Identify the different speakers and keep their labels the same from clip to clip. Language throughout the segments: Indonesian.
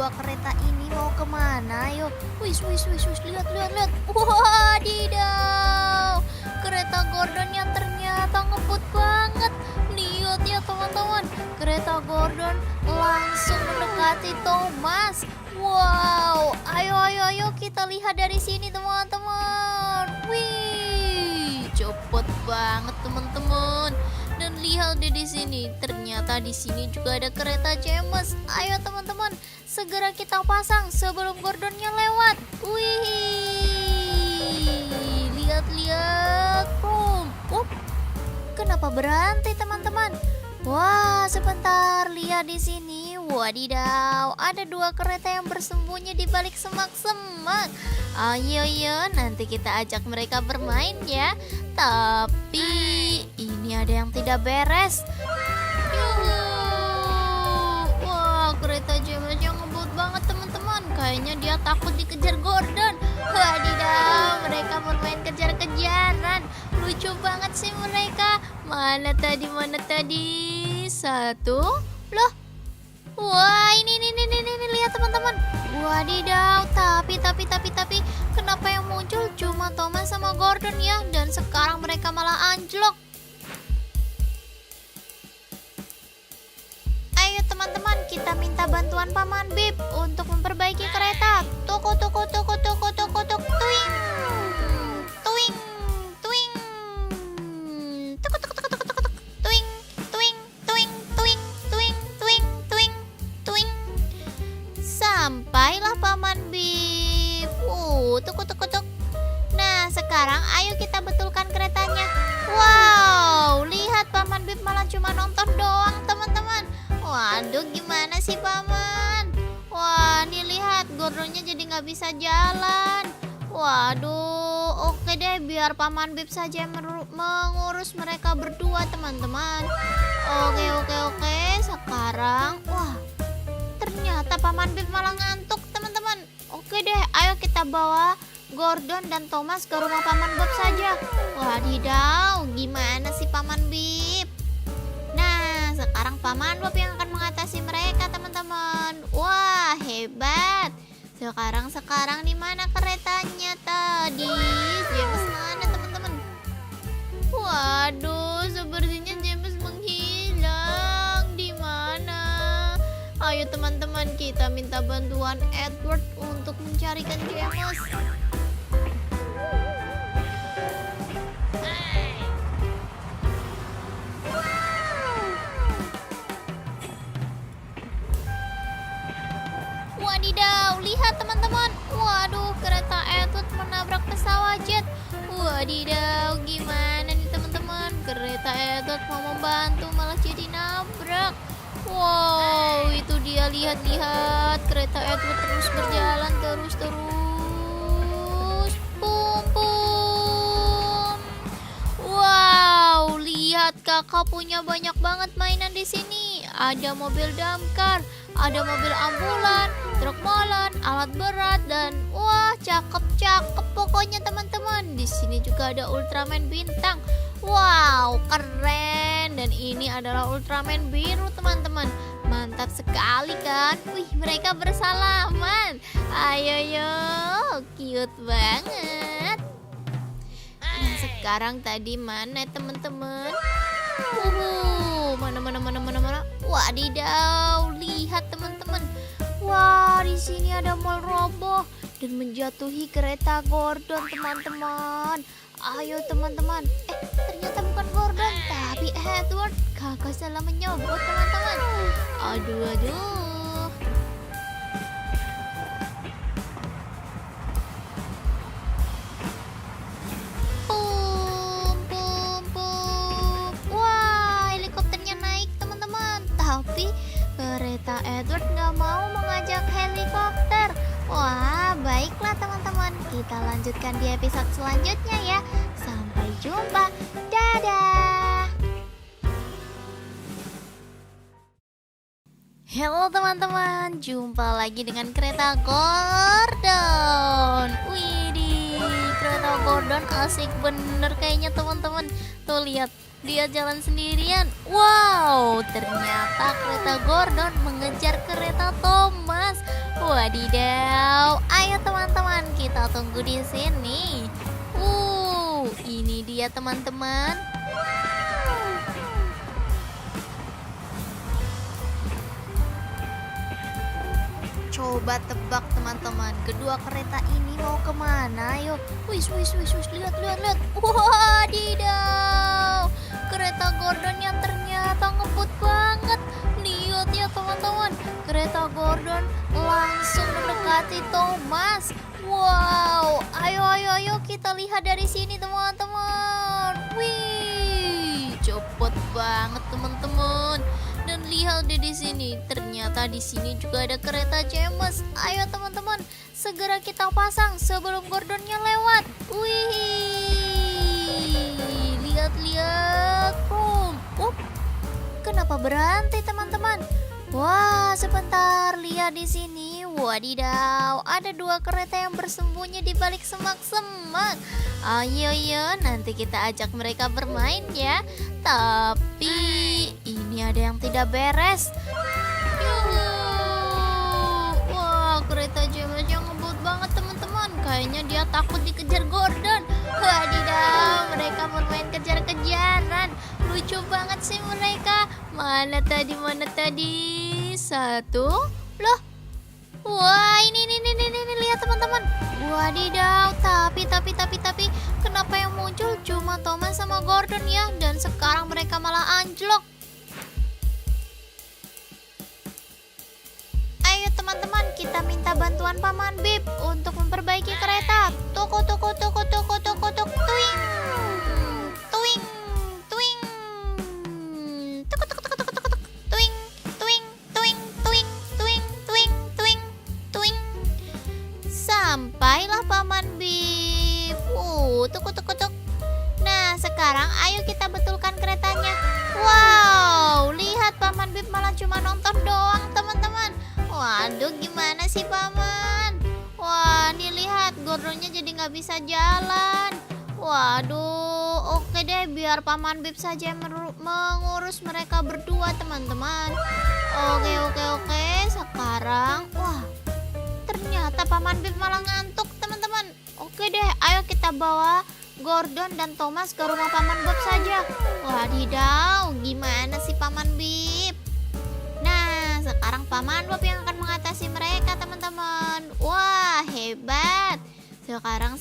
Speaker 1: dua kereta ini mau kemana? Yuk, wis, wis, wis, wis, lihat, lihat, lihat. Wadidaw, kereta Gordonnya ternyata ngebut banget. Lihat ya teman-teman, kereta Gordon langsung mendekati Thomas. Wow, ayo, ayo, ayo kita lihat dari sini teman-teman. Wih, cepet banget teman-teman. Dan lihat deh di sini, ternyata di sini juga ada kereta James. Ayo teman-teman, segera kita pasang sebelum Gordonnya lewat. Wih, lihat-lihat, boom. Kenapa berhenti teman-teman? Wah, sebentar, lihat di sini. Wadidaw, ada dua kereta yang bersembunyi di balik semak-semak. Ayo, ayo, nanti kita ajak mereka bermain ya. Tapi ini ada yang tidak beres. Wah, kereta James yang ngebut banget teman-teman. Kayaknya dia takut dikejar Gordon. Wadidaw, mereka bermain kejar-kejaran. Lucu banget sih mereka. Mana tadi? Satu. Loh. Wah, ini lihat teman-teman. Wadidaw, tapi kenapa yang muncul cuma Thomas sama Gordon ya? Dan sekarang mereka malah anjlok. Ayo teman-teman, kita minta bantuan Paman Bip untuk memperbaiki kereta. Tuk, tuing. Tuing, tuing. Tuk, tuing, tuing, tuing, tuing, tuing, tuing, tuing, tuing. Sampailah Paman Bip. Tuk. Nah, sekarang ayo kita betulkan keretanya. Wow, lihat Paman Bip malah cuma nonton doang teman-teman. Waduh, gimana sih Paman? Wah, nih lihat Gordonnya jadi nggak bisa jalan. Waduh, oke deh, biar Paman Bip saja yang mengurus mereka berdua teman-teman. Oke. Sekarang, wah, ternyata Paman Bip malah ngantuk teman-teman. Oke deh, ayo kita bawa Gordon dan Thomas ke rumah Paman Bob saja. Wadidaw, gimana sih Paman Bip? Nah, sekarang Paman Bob yang akan mengatasi mereka teman-teman. Wah, hebat. Sekarang di mana keretanya tadi? James mana teman-teman? Waduh, sepertinya James menghilang. Di mana? Ayo teman-teman, kita minta bantuan Edward untuk mencarikan James. Wadidaw, lihat teman-teman. Waduh, kereta Edward menabrak pesawat jet. Wadidaw, gimana nih teman-teman? Kereta Edward mau membantu malah jadi nabrak. Wow, itu dia, lihat-lihat. Kereta Edward terus berjalan, terus. Pum. Wow, lihat kakak punya banyak banget mainan di sini. Ada mobil damkar, ada mobil ambulan, truk molen, alat berat, dan wah, cakep pokoknya teman-teman. Di sini juga ada Ultraman bintang. Wow, keren. Dan ini adalah Ultraman biru teman-teman. Mantap sekali kan? Wih, mereka bersalaman. Ayo, cute banget. Nah, sekarang tadi mana teman-teman? Mana? Wadidaw, lihat teman-teman. Wah, di sini ada mall roboh dan menjatuhi kereta Gordon teman-teman. Ayo teman-teman. Ternyata bukan Gordon, tapi Edward. Kakak salah menyebut teman-teman. Aduh. Tapi kereta Edward nggak mau mengajak helikopter. Wah, baiklah teman-teman, kita lanjutkan di episode selanjutnya ya. Sampai jumpa, dadah. Halo teman-teman, jumpa lagi dengan kereta Gordon. Widih, kereta Gordon asik bener kayaknya teman-teman. Tuh lihat, dia jalan sendirian. Wow, ternyata kereta Gordon mengejar kereta Thomas. Wadidaw, ayo teman-teman kita tunggu di sini. Ini dia teman-teman. Coba tebak teman-teman, kedua kereta ini mau kemana? Yuk, wis, lihat. Wadidaw, kereta Gordon yang ternyata ngebut banget. Lihat ya teman-teman, kereta Gordon langsung mendekati Thomas. Wow, ayo kita lihat dari sini teman-teman. Wih, cepet banget teman-teman. Dan lihat deh di sini, ternyata di sini juga ada kereta James. Ayo teman-teman, segera kita pasang sebelum Gordonnya lewat. Wih, lihat. Kenapa berhenti teman-teman? Wah, sebentar, lihat di sini. Wadidaw, ada dua kereta yang bersembunyi di balik semak-semak. Ayo, nanti kita ajak mereka bermain ya. Tapi ini ada yang tidak beres. Wah, kereta James yang ngebut banget teman-teman. Kayaknya dia takut dikejar Gordon. Wadidaw, mereka bermain kejar-kejaran. Lucu banget sih mereka. Mana tadi? Satu. Loh. Wah, ini lihat teman-teman. Wadidaw, tapi kenapa yang muncul cuma Thomas sama Gordon ya? Dan sekarang mereka malah anjlok. Ayo teman-teman, kita minta bantuan Paman Bip untuk memperbaiki kereta. Tuk. Tuing. Sampailah Paman Bip. Tuk. Nah, sekarang ayo kita betulkan keretanya. Wow, lihat Paman Bip malah cuma nonton doang teman-teman. Waduh, gimana sih Paman? Wah, nih lihat Gordonnya jadi nggak bisa jalan. Waduh, oke deh, biar Paman Bip saja yang mengurus mereka berdua teman-teman. Oke. Sekarang, wah, ternyata Paman Bip malah ngantuk teman-teman. Oke deh, ayo kita bawa Gordon dan Thomas ke rumah Paman Bob saja. Wadidaw, gimana sih Paman Bip? Nah, sekarang Paman Bob yang akan mengatasi mereka teman-teman. Wah, hebat. Sekarang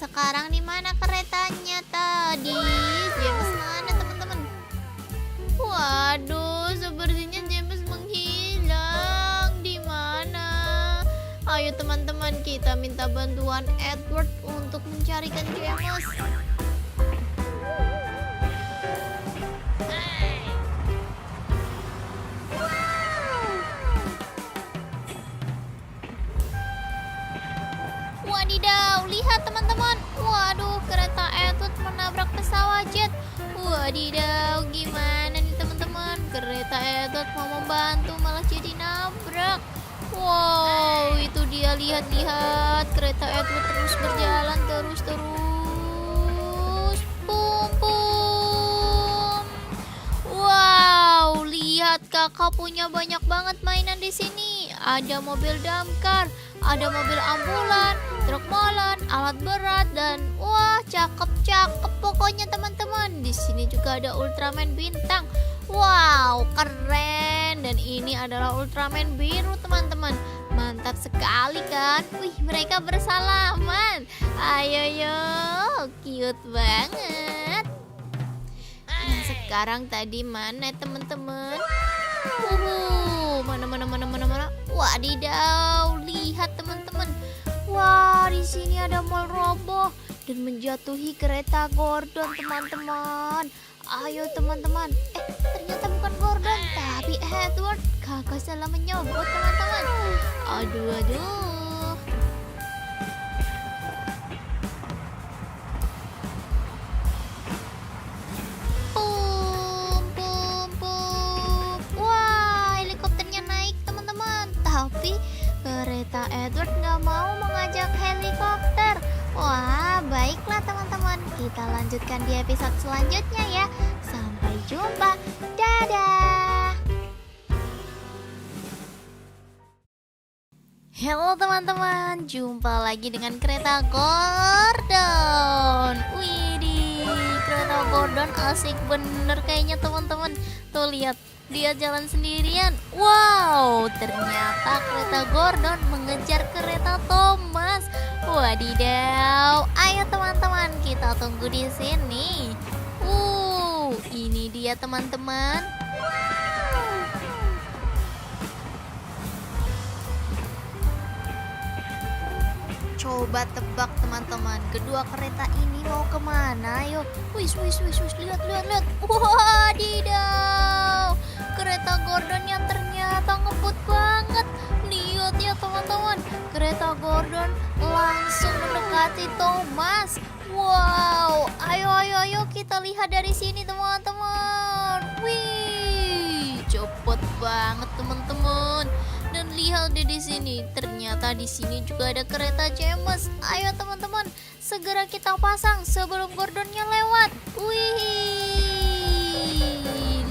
Speaker 1: di mana keretanya tadi? James mana teman-teman? Waduh, sepertinya James menghilang. Di mana? Ayo teman-teman, kita minta bantuan Edward untuk mencarikan James. Wadidaw, lihat teman-teman. Waduh, kereta Edward menabrak pesawat jet. Wadidaw, gimana nih teman-teman? Kereta Edward mau membantu malah jadi nabrak. Wow, itu dia, lihat kereta Edward terus berjalan terus. Pum. Wow, lihat kakak punya banyak banget mainan di sini. Ada mobil damkar, ada mobil ambulan, truk molen, alat berat, dan wah, cakep pokoknya teman-teman. Di sini juga ada Ultraman bintang. Wow, keren. Dan ini adalah Ultraman biru teman-teman. Mantap sekali kan? Wih, mereka bersalaman. Ayo, cute banget. Nah, sekarang tadi mana teman-teman? Mana? Wadidaw, lihat teman-teman. Wah, di sini ada mall roboh dan menjatuhi kereta Gordon teman-teman. Ayo teman-teman. Ternyata bukan Gordon, tapi Edward. Kakak salah menyebut teman-teman. Aduh. Wah, helikopternya naik teman-teman. Tapi kereta Edward nggak mau mengajak helikopter. Wah, baiklah teman-teman. Kita lanjutkan di episode selanjutnya ya. Sampai jumpa. Dadah. Halo teman-teman, jumpa lagi dengan kereta Gordon. Widih, kereta Gordon asik bener kayaknya teman-teman. Tuh lihat, dia jalan sendirian. Wow, ternyata kereta Gordon mengejar kereta Thomas. Wadidaw, ayo teman-teman kita tunggu di sini. Ini dia teman-teman. Coba tebak teman-teman, kedua kereta ini mau kemana? Yuk, wis, lihat. Wadidaw, kereta Gordonnya ternyata ngebut banget. Lihat ya teman-teman, kereta Gordon langsung mendekati Thomas. Wow, ayo kita lihat dari sini teman-teman. Wih, cepet banget teman-teman. Dan lihat deh di sini, ternyata di sini juga ada kereta James. Ayo teman-teman, segera kita pasang sebelum Gordonnya lewat. Wih,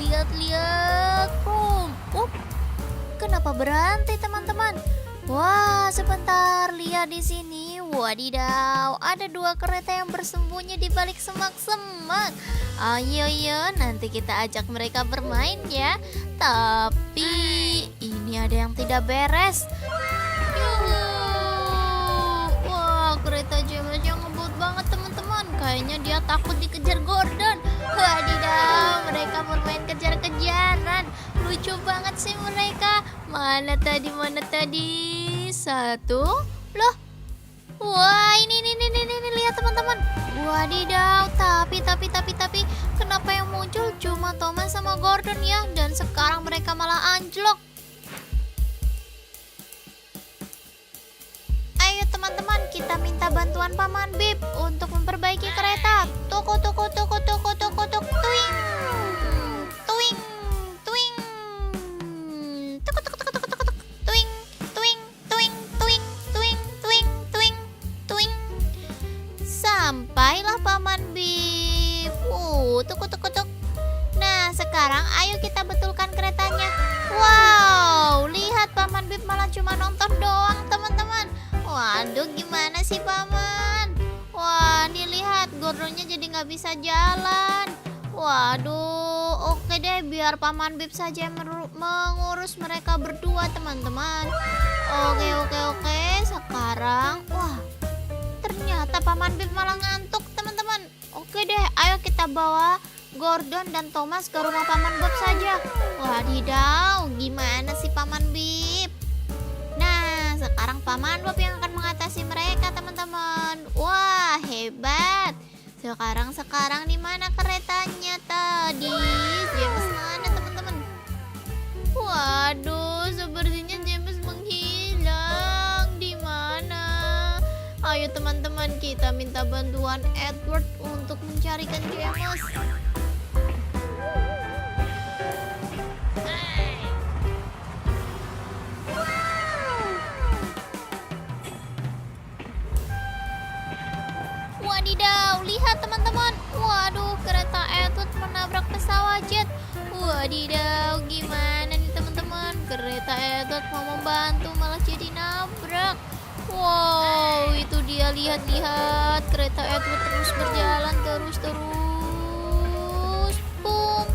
Speaker 1: lihat. Kenapa berhenti teman-teman? Wah, sebentar, lihat di sini. Wadidaw, ada dua kereta yang bersembunyi di balik semak-semak. Ayo, nanti kita ajak mereka bermain ya. Tapi ini ada yang tidak beres. Wah, kereta James yang ngebut banget teman-teman. Kayaknya dia takut dikejar Gordon. Wadidaw, mereka bermain kejar-kejaran. Lucu banget sih mereka. Mana tadi? Satu. Loh. Wah, ini lihat teman-teman. Wadidaw, tapi kenapa yang muncul cuma Thomas sama Gordon ya? Dan sekarang mereka malah anjlok. Ayo teman-teman, kita minta bantuan Paman Bip untuk memperbaiki kereta. Tuk. Tuing. Sampailah Paman Bip. Tuk. Nah, sekarang ayo kita betulkan keretanya. Wow, lihat Paman Bip malah cuma nonton doang teman-teman. Waduh, gimana sih Paman? Wah, nih lihat Gordonnya jadi nggak bisa jalan. Waduh, oke deh, biar Paman Bip saja yang mengurus mereka berdua teman-teman. Oke. Sekarang, wah, ternyata Paman Bip malah ngantuk teman-teman. Oke deh, ayo kita bawa Gordon dan Thomas ke rumah Paman Bob saja. Wadidaw, gimana sih Paman Bip? Nah, sekarang Paman Bob yang akan mengatasi mereka teman-teman. Wah, hebat. Sekarang di mana keretanya tadi? James mana teman-teman? Waduh, sepertinya James menghilang. Di mana? Ayo teman-teman, kita minta bantuan Edward untuk mencarikan James. Wadidaw, lihat teman-teman. Waduh, kereta Edward menabrak pesawat jet. Wadidaw, gimana nih teman-teman? Kereta Edward mau membantu malah jadi nabrak. Wow, itu dia, lihat. Kereta Edward terus berjalan terus. Pum.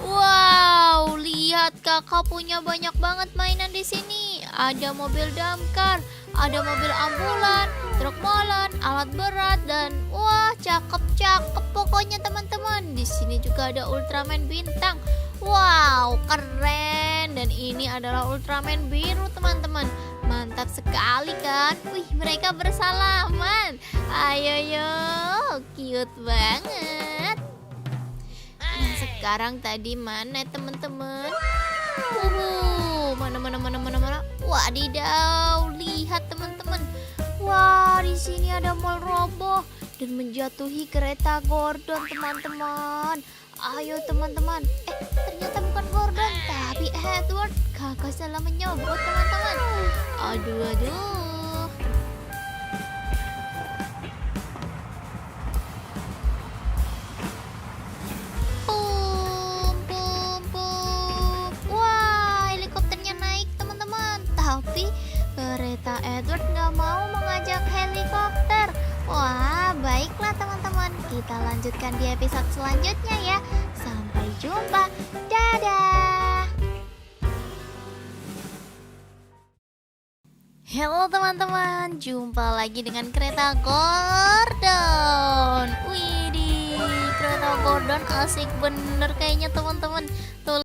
Speaker 1: Wow, lihat kakak punya banyak banget mainan di sini. Ada mobil damkar, ada mobil ambulan, truk molen, alat berat, dan wah, cakep pokoknya teman-teman. Di sini juga ada Ultraman bintang. Wow, keren. Dan ini adalah Ultraman biru teman-teman. Mantap sekali kan? Wih, mereka bersalaman. Ayo, cute banget. Nah, sekarang tadi mana teman-teman? Mana? Wadidaw, lihat teman-teman. Wah, di sini ada mall roboh dan menjatuhi kereta Gordon teman-teman. Ayo teman-teman. Ternyata bukan Gordon, tapi Edward. Kakak salah menyebut teman-teman. Aduh. Pum. Wah, helikopternya naik teman-teman. Tapi kereta Edward nggak mau mengajak helikopter. Wah, baiklah teman-teman, kita lanjutkan di episode selanjutnya ya. Sampai jumpa, dadah. Halo teman-teman, jumpa lagi dengan kereta Gordon. Widih, kereta Gordon asik bener kayaknya teman-teman. Tuh